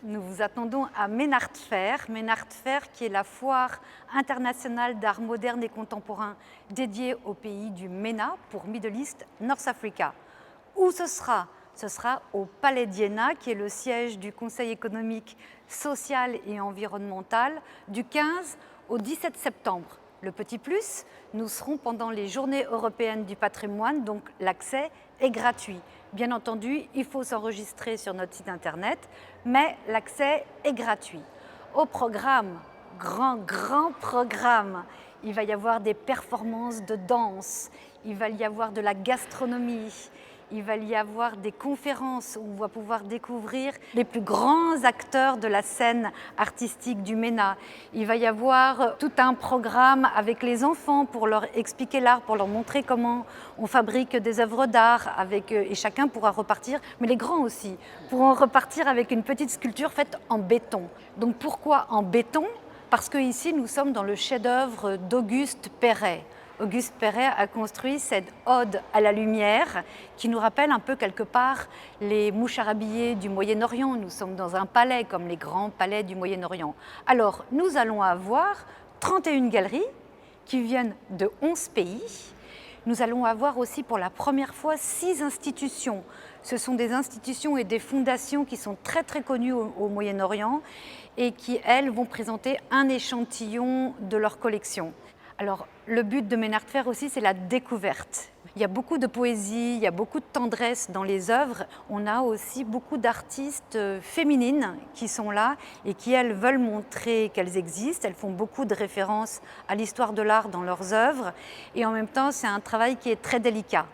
Nous vous attendons à Menard Fair qui est la foire internationale d'art moderne et contemporain dédiée au pays du MENA pour Middle East, North Africa. Où ce sera? Ce sera au Palais d'Iéna, qui est le siège du Conseil économique, social et environnemental, du 15 au 17 septembre. Le petit plus, nous serons pendant les Journées européennes du patrimoine, donc l'accès est gratuit. Bien entendu, il faut s'enregistrer sur notre site internet, mais l'accès est gratuit. Au programme, grand programme, il va y avoir des performances de danse, il va y avoir de la gastronomie, il va y avoir des conférences où on va pouvoir découvrir les plus grands acteurs de la scène artistique du MENA. Il va y avoir tout un programme avec les enfants pour leur expliquer l'art, pour leur montrer comment on fabrique des œuvres d'art et chacun pourra repartir, mais les grands aussi, pourront repartir avec une petite sculpture faite en béton. Donc pourquoi en béton? Parce qu'ici, nous sommes dans le chef-d'œuvre d'Auguste Perret. Auguste Perret a construit cette ode à la lumière qui nous rappelle un peu quelque part les moucharabillés du Moyen-Orient. Nous sommes dans un palais comme les grands palais du Moyen-Orient. Alors, nous allons avoir 31 galeries qui viennent de 11 pays. Nous allons avoir aussi pour la première fois 6 institutions. Ce sont des institutions et des fondations qui sont très connues au Moyen-Orient et qui, elles, vont présenter un échantillon de leur collection. Alors, le but de Menard Fair aussi, c'est la découverte. Il y a beaucoup de poésie, il y a beaucoup de tendresse dans les œuvres. On a aussi beaucoup d'artistes féminines qui sont là et qui, elles, veulent montrer qu'elles existent. Elles font beaucoup de références à l'histoire de l'art dans leurs œuvres. Et en même temps, c'est un travail qui est très délicat.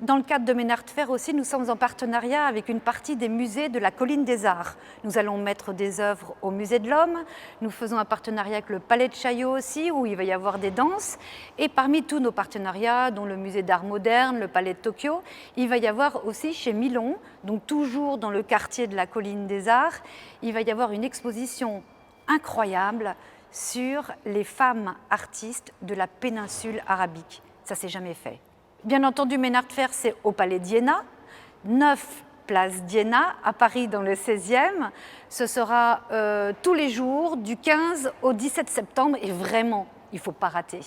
Dans le cadre de Menard Fair aussi, nous sommes en partenariat avec une partie des musées de la Colline des Arts. Nous allons mettre des œuvres au Musée de l'Homme. Nous faisons un partenariat avec le Palais de Chaillot aussi, où il va y avoir des danses. Et parmi tous nos partenariats, dont le Musée d'Art Moderne, le Palais de Tokyo, il va y avoir aussi chez Milon, donc toujours dans le quartier de la Colline des Arts, il va y avoir une exposition incroyable sur les femmes artistes de la péninsule arabique. Ça ne s'est jamais fait. Bien entendu, Menard Fair, c'est au Palais d'Iéna, 9 place d'Iéna, à Paris dans le 16e. Ce sera tous les jours du 15 au 17 septembre et vraiment, il ne faut pas rater.